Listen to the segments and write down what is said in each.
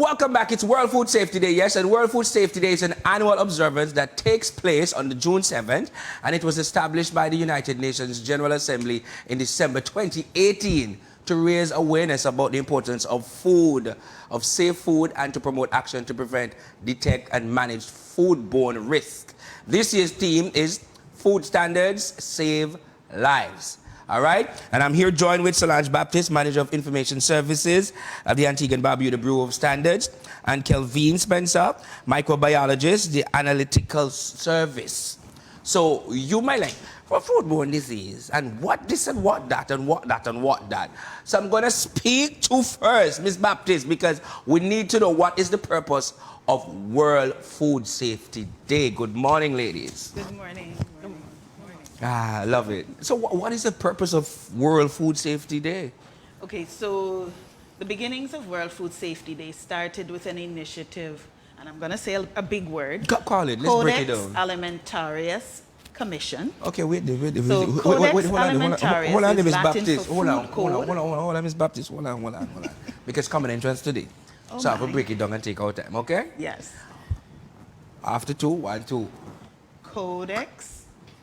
Welcome back. It's World Food Safety Day, yes, and World Food Safety Day is an annual observance that takes place on the June 7th, and it was established by the United Nations General Assembly in December 2018 to raise awareness about the importance of food, of safe food, and to promote action to prevent, detect, and manage foodborne risk. This year's theme is Food Standards Save Lives. All right, and I'm here joined with Solange Baptiste, Manager of Information Services of the Antigua Barbuda Bureau of Standards, and Kelvin Spencer, microbiologist, the Analytical Service. So you might like, for foodborne disease, and what this and what that, and what that and what that. So I'm gonna speak to first, Ms. Baptiste, because we need to know what is the purpose of World Food Safety Day. Good morning, ladies. Good morning. Ah, I love it. So what is the purpose of World Food Safety Day? Okay, so the beginnings of World Food Safety Day started with an initiative, and I'm going to say a big word. Call it. Let's break it down. Codex Alimentarius Commission. Okay, wait. So Codex Alimentarius hold on, is Miss Latin Baptiste. for Hold food on, Miss Baptiste. Hold on. Because common entrance today. Oh So I will my. break it down and take our time, okay? Yes. After 2, 1, 2. Codex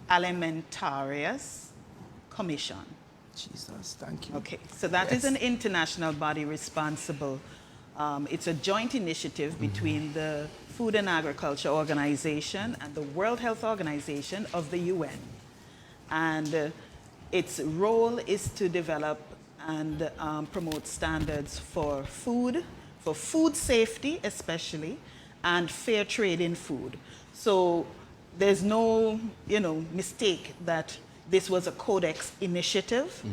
Alimentarius Commission. Jesus, thank you. Okay, so that is an international body responsible. It's a joint initiative between the Food and Agriculture Organization and the World Health Organization of the UN. And its role is to develop and promote standards for food safety especially, and fair trade in food. So there's no, mistake that this was a Codex initiative.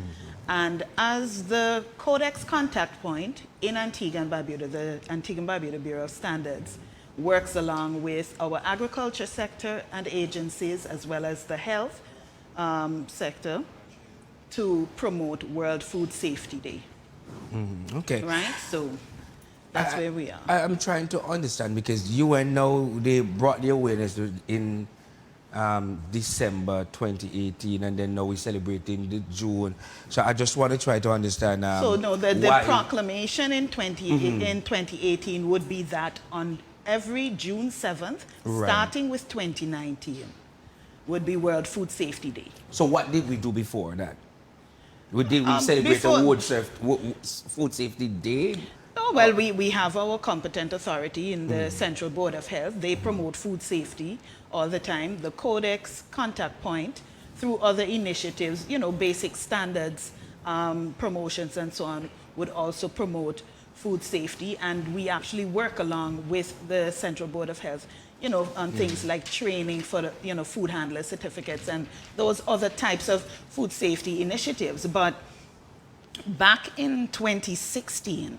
And as the Codex contact point in Antigua and Barbuda, the Antigua and Barbuda Bureau of Standards works along with our agriculture sector and agencies, as well as the health sector, to promote World Food Safety Day. Okay. Right? So that's where we are. I'm trying to understand, because UN now, they brought the awareness in December 2018, and then now we're celebrating the June. So I just want to try to understand. So no, the proclamation in 2018 would be that on every June 7th, starting with 2019, would be World Food Safety Day. So what did we do before that? We celebrate the Food Safety Day? Oh, well, we have our competent authority in the Central Board of Health. They promote food safety all the time. The Codex contact point, through other initiatives, basic standards, promotions and so on, would also promote food safety. And we actually work along with the Central Board of Health, on things like training for, food handler certificates and those other types of food safety initiatives. But back in 2016,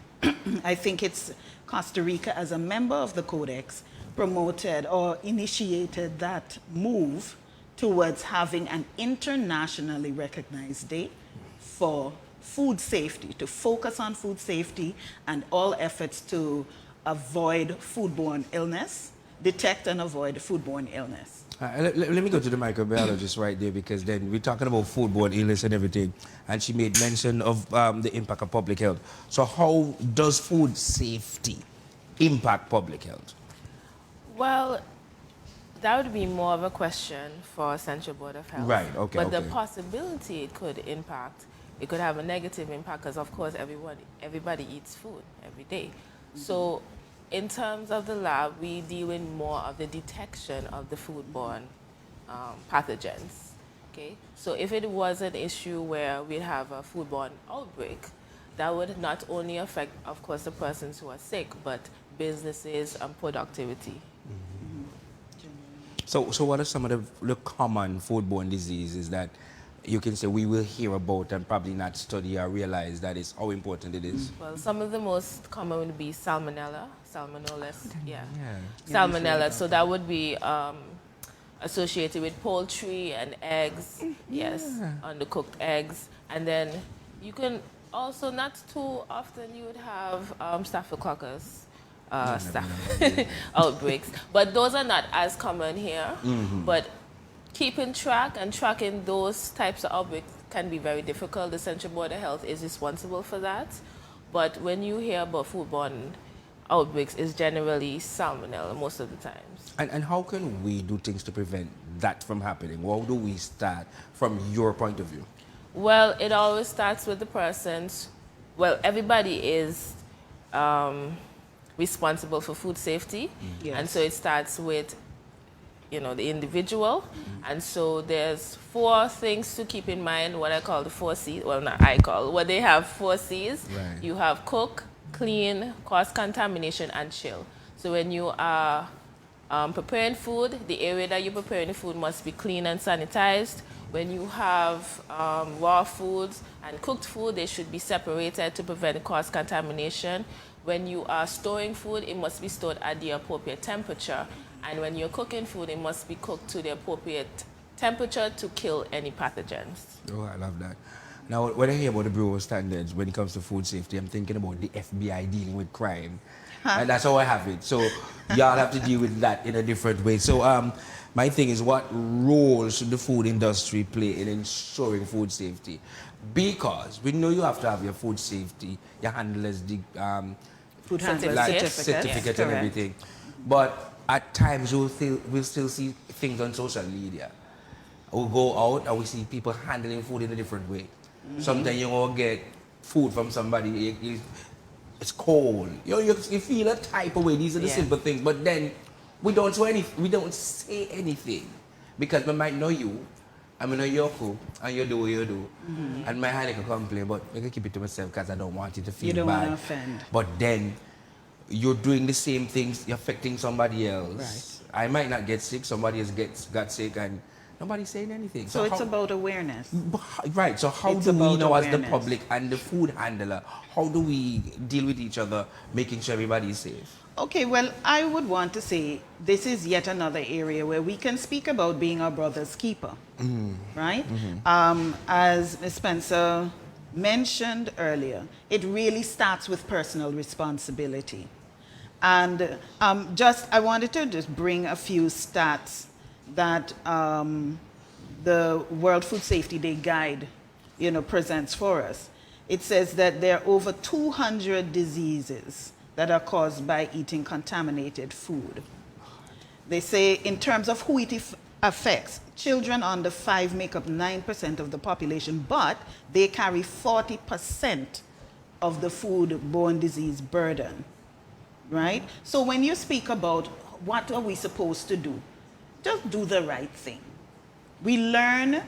I think it's Costa Rica, as a member of the Codex, promoted or initiated that move towards having an internationally recognized day for food safety, to focus on food safety and all efforts to avoid foodborne illness, detect and avoid foodborne illness. Let me go to the microbiologist right there, because then we're talking about foodborne illness and everything, and she made mention of the impact of public health. So how does food safety impact public health? Well, that would be more of a question for Central Board of Health. Right, okay. But the possibility it could impact, it could have a negative impact, because of course everybody eats food every day. So in terms of the lab, we deal with more of the detection of the foodborne pathogens. Okay, so if it was an issue where we'd have a foodborne outbreak, that would not only affect, of course, the persons who are sick, but businesses and productivity. So what are some of the common foodborne diseases that you can say we will hear about and probably not study or realize that is how important it is? Well, some of the most common would be salmonella, salmonella. So that would be associated with poultry and eggs, undercooked eggs. And then you can also, not too often, you would have staphylococcus outbreaks. But those are not as common here. But keeping track and tracking those types of outbreaks can be very difficult. The Central Board of Health is responsible for that. But when you hear about foodborne outbreaks is generally salmonella most of the times. And how can we do things to prevent that from happening? How do we start from your point of view? Well, it always starts with the person's, well, everybody is responsible for food safety. Yes. And so it starts with, the individual. And so there's 4 things to keep in mind, what I call the 4 C's. Well, not I call, what they have 4 C's. Right. You have cook, clean, cross-contamination, and chill. So when you are preparing food, the area that you're preparing the food must be clean and sanitized. When you have raw foods and cooked food, they should be separated to prevent cross-contamination. When you are storing food, it must be stored at the appropriate temperature. And when you're cooking food, it must be cooked to the appropriate temperature to kill any pathogens. Oh, I love that. Now, when I hear about the Bureau of Standards when it comes to food safety, I'm thinking about the FBI dealing with crime. And that's how I have it. So y'all have to deal with that in a different way. So my thing is, what role should the food industry play in ensuring food safety? Because we know you have to have your food safety, your handler's Food handler like certificate. certificate and everything. But at times we'll still see things on social media. We'll go out and we see people handling food in a different way. Sometimes you will get food from somebody, it's cold. You feel a type of way. These are the simple things. But then we don't say anything because we might know you. I mean, know you're cool and you do what you do. And my hand can complain, but I can keep it to myself because I don't want you to feel bad. You don't want to offend. But then you're doing the same things, you're affecting somebody else. Right. I might not get sick, somebody else got sick, and nobody's saying anything. So it's about awareness. Right, so how It's do we about know as the awareness. public and the food handler, how do we deal with each other, making sure everybody is safe? Okay, well, I would want to say this is yet another area where we can speak about being our brother's keeper, right? As Ms. Spencer mentioned earlier, it really starts with personal responsibility. And I wanted to just bring a few stats that the World Food Safety Day Guide, presents for us. It says that there are over 200 diseases that are caused by eating contaminated food. They say in terms of who it affects, children under 5 make up 9% of the population, but they carry 40% of the food-borne disease burden, right? So when you speak about what are we supposed to do, just do the right thing. We learn,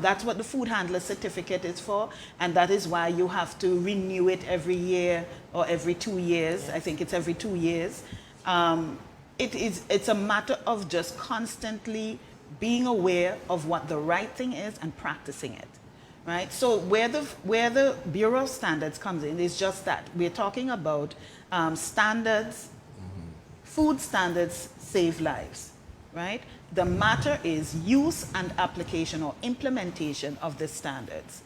that's what the food handler certificate is for, and that is why you have to renew it every year or every 2 years. Yes. I think it's every 2 years. It's a matter of just constantly being aware of what the right thing is and practicing it, right? So where the Bureau of Standards comes in is just that. We're talking about standards, food standards save lives, right? The matter is use and application or implementation of the standards.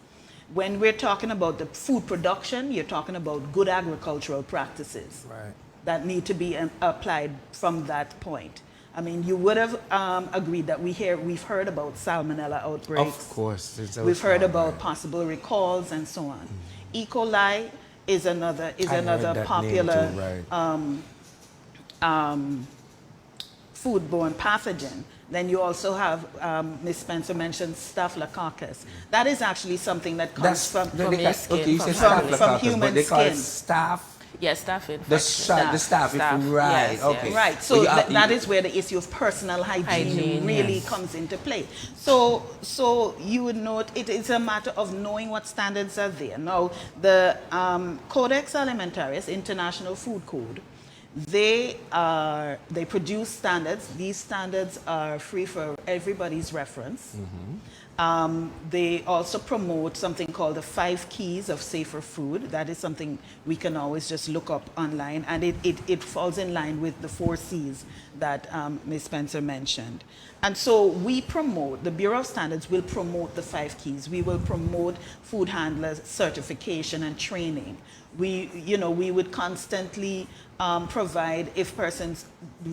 When we're talking about the food production, you're talking about good agricultural practices that need to be applied from that point. I mean, you would have agreed that we've heard about salmonella outbreaks. Of course. We've heard about possible recalls and so on. E. coli is another popular foodborne pathogen. Then you also have, Ms. Spencer mentioned Staphylococcus. That is actually something that comes from human skin. Yes, staph infection. The staph, right, yes, okay. Yes. Right, so that is where the issue of personal hygiene really comes into play. So you would note it is a matter of knowing what standards are there. Now, the Codex Alimentarius, International Food Code, they produce standards. These standards are free for everybody's reference. They also promote something called the 5 Keys of Safer Food. That is something we can always just look up online, and it falls in line with the 4 C's that Ms. Spencer mentioned. And so we promote, the Bureau of Standards will promote the 5 keys. We will promote food handler certification and training. We would constantly provide, if persons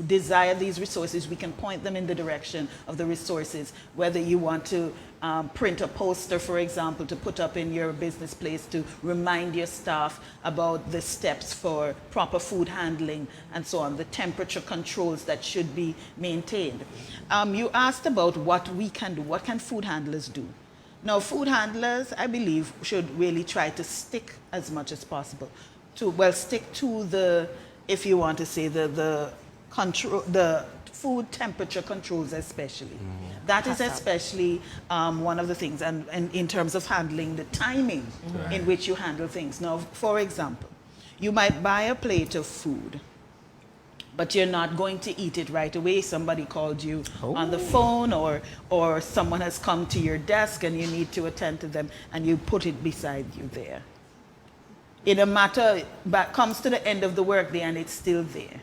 desire these resources, we can point them in the direction of the resources, whether you want to print a poster, for example, to put up in your business place to remind your staff about the steps for proper food handling and so on, the temperature controls that should be maintained. You asked about what we can do. What can food handlers do? Now, food handlers, I believe, should really try to stick as much as possible stick to the, if you want to say, the food temperature controls especially. That is especially one of the things, and in terms of handling the timing in which you handle things. Now, for example, you might buy a plate of food, but you're not going to eat it right away. Somebody called you on the phone, or someone has come to your desk and you need to attend to them, and you put it beside you there. In a matter, but comes to the end of the workday and it's still there.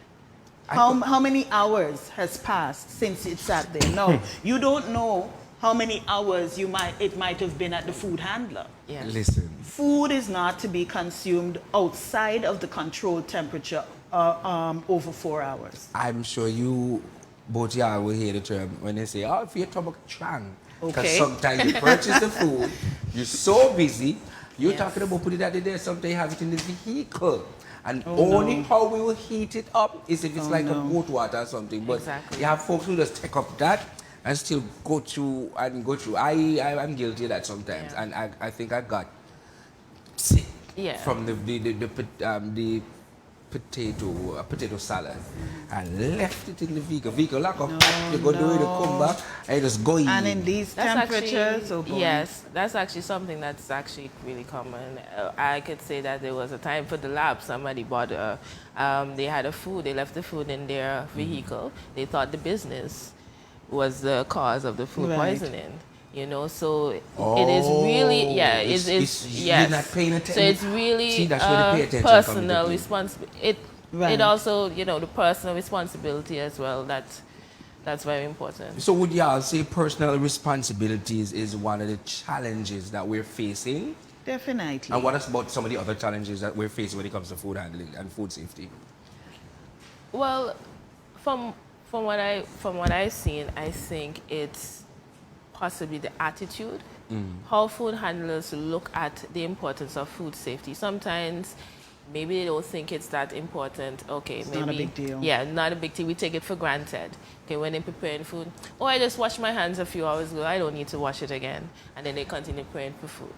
How many hours has passed since it sat there? No, you don't know how many hours it might have been at the food handler. Yes. Listen. Food is not to be consumed outside of the controlled temperature over 4 hours. I'm sure you both y'all will hear the term when they say, oh, if you're talking chang. Because Okay. sometimes you purchase the food, you're so busy, you're talking about putting that in there, sometimes you have it in the vehicle. And only how we will heat it up is if it's a boat water or something. But you have folks who just take up that and still go through. I'm guilty of that sometimes. And I think I got sick from the potato salad and left it in the vehicle lock up. You go do it, you come back, and you just go eat. And in these temperatures, yes, that's actually something that's actually really common. I could say that there was a time for the lab, somebody bought they had they left the food in their vehicle. They thought the business was the cause of the food poisoning. You know, so it is really, you're not paying attention. So it's really that's where the pay attention personal responsibility. It also, the personal responsibility as well. That's very important. So would y'all say personal responsibilities is one of the challenges that we're facing? Definitely. And what about some of the other challenges that we're facing when it comes to food handling and food safety? Well, from what I've seen, I think it's possibly the attitude, how food handlers look at the importance of food safety. Sometimes maybe they don't think it's that important. Okay, it's maybe not a big deal. Yeah, not a big deal. We take it for granted. Okay, when they're preparing food, I just washed my hands a few hours ago, I don't need to wash it again. And then they continue preparing for food.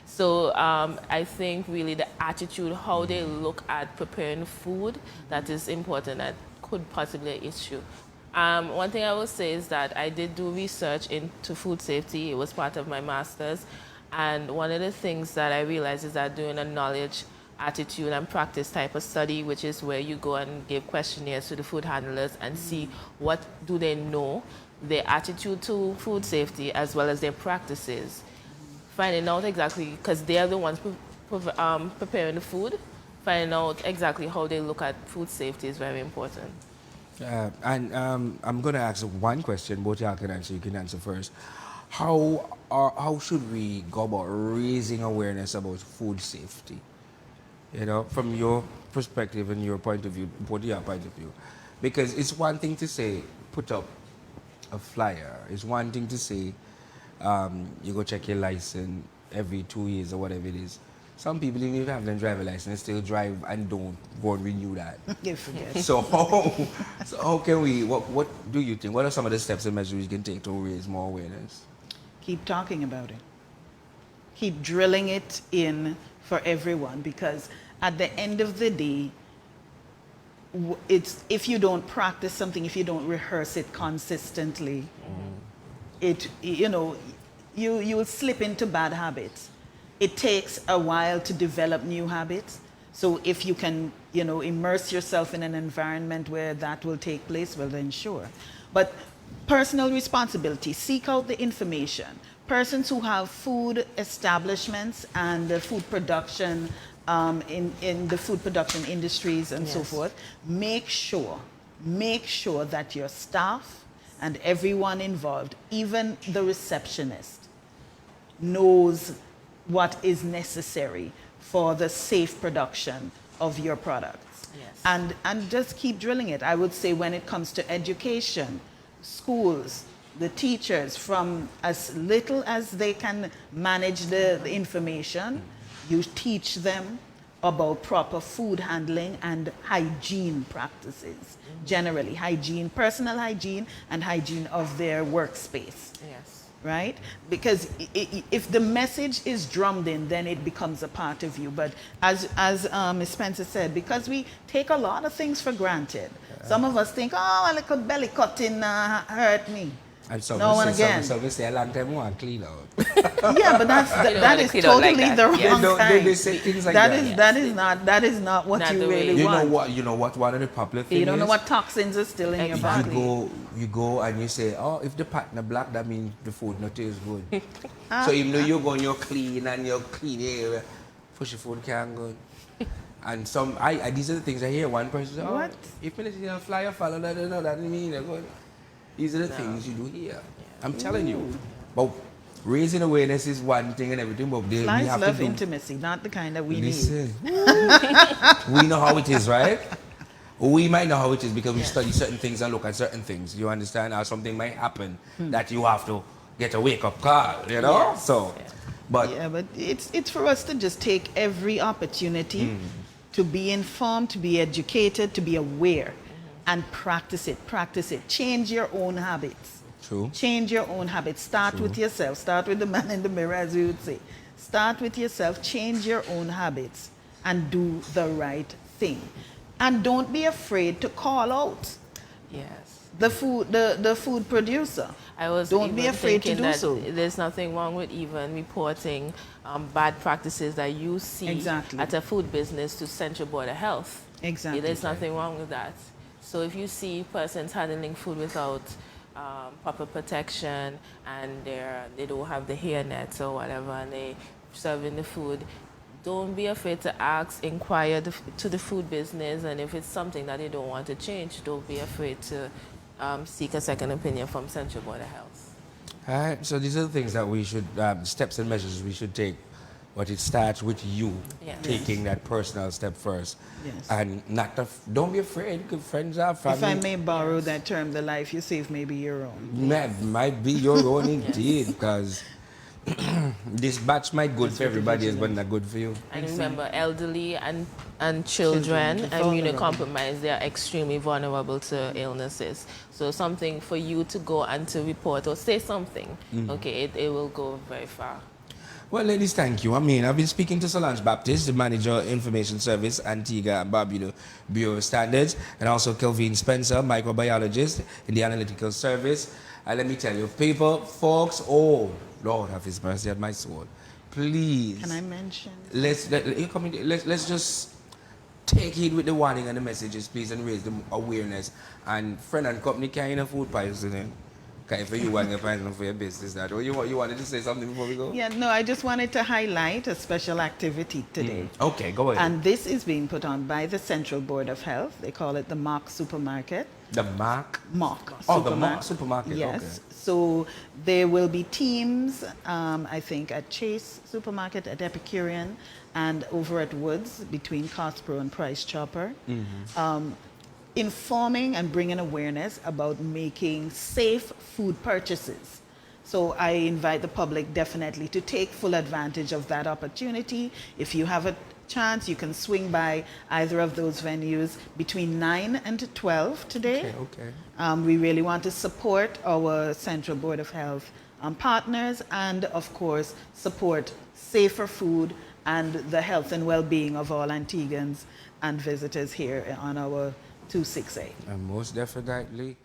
So I think really the attitude, how they look at preparing food, that is important. That could possibly be an issue. One thing I will say is that I did do research into food safety. It was part of my master's. And one of the things that I realized is that doing a knowledge, attitude, and practice type of study, which is where you go and give questionnaires to the food handlers and see what do they know, their attitude to food safety, as well as their practices. Finding out exactly, because they are the ones preparing the food, finding out exactly how they look at food safety is very important. I'm going to ask one question. Both y'all can answer. You can answer first. How should we go about raising awareness about food safety? From your perspective and your point of view, both your point of view. Because it's one thing to say, put up a flyer. It's one thing to say, you go check your license every 2 years or whatever it is. Some people, even if they have their driver license, still drive and don't go and renew that. So how can we, what do you think? What are some of the steps and measures you can take to raise more awareness? Keep talking about it. Keep drilling it in for everyone, because at the end of the day, it's, if you don't practice something, if you don't rehearse it consistently, you will slip into bad habits. It takes a while to develop new habits. So if you can, immerse yourself in an environment where that will take place, well then sure. But personal responsibility, seek out the information. Persons who have food establishments and the food production, in the food production industries and so forth, make sure make sure that your staff and everyone involved, even the receptionist, knows what is necessary for the safe production of your products. Yes. And just keep drilling it. I would say when it comes to education, schools, the teachers, from as little as they can manage the information, you teach them about proper food handling and hygiene practices. Generally, hygiene, personal hygiene, and hygiene of their workspace. Yes. Right? Because if the message is drummed in, then it becomes a part of you. But as Ms. Spencer said, because we take a lot of things for granted, some of us think, oh, a little belly cutting hurt me. And so No one again. So we say a long time more clean out. Yeah, but that is clean out like totally that. the Yes. wrong kind. They say things like that. That is not what Not you the way. really want. You know what one of the popular things You don't know is? what toxins are still in your Exactly. body. You go and you say, oh, if the partner black, that means the food not taste good. So even though you go and you're clean and you're clean, yeah, push your food can't go. And these are the things I hear. One person say, oh, What? if you don't fly or follow, that doesn't mean they're good. These are the things you do here. I'm telling you. But raising awareness is one thing and everything, but we Flies have love to do. intimacy, not the kind that we need. Listen, we know how it is, right? We might know how it is because we study certain things and look at certain things. You understand? Or something might happen that you have to get a wake-up call, you know? Yes. So, but Yeah, but it's for us to just take every opportunity to be informed, to be educated, to be aware, and practice it. Practice it. Change your own habits. true. Change your own habits. Start with yourself. Start with the man in the mirror, as we would say. Start with yourself. Change your own habits and do the right thing. And don't be afraid to call out Yes. the food producer. I was Don't be even afraid to thinking do that so. there's nothing wrong with even reporting bad practices that you see Exactly. at a food business to Central Board of Health. Exactly. There's nothing wrong with that. So if you see persons handling food without proper protection and they don't have the hair nets or whatever and they serving the food, don't be afraid to ask, inquire to the food business, and if it's something that they don't want to change, don't be afraid to seek a second opinion from Central Board of Health. All right, so these are the things that we should, steps and measures we should take. But it starts with you Yes. taking that personal step first. Yes. And don't be afraid, because friends are family. If I may borrow that term, the life you save may be your own. Might be your own indeed, because this batch might good for everybody, but not good for you. And remember, elderly and children Children, immunocompromised, they are extremely vulnerable to illnesses. So something for you to go and to report or say something, okay, it will go very far. Well, ladies, thank you. I mean, I've been speaking to Solange Baptist, the Manager of Information Service, Antigua Barbuda Bureau of Standards, and also Kelvin Spencer, microbiologist in the Analytical Service. And let me tell you, people, folks, oh, Lord have His mercy on my soul. Please. Can I mention? Let's just take heed with the warning and the messages, please, and raise the awareness. And friend and company carrying a food poisoning. Okay, for you want to find for your business that. Or you wanted to say something before we go? Yeah, no, I just wanted to highlight a special activity today. Okay, go ahead. And this is being put on by the Central Board of Health. They call it the Mock Supermarket. The Mark? Mock. Oh, the Mock Supermarket, Yes. okay. So there will be teams, I think, at Chase Supermarket, at Epicurean, and over at Woods, between Costco and Price Chopper. Informing and bringing awareness about making safe food purchases. So I invite the public definitely to take full advantage of that opportunity. If you have a chance, you can swing by either of those venues between 9 and 12 today. Okay. We really want to support our Central Board of Health partners and, of course, support safer food and the health and well-being of all Antiguans and visitors here on our 268. And most definitely,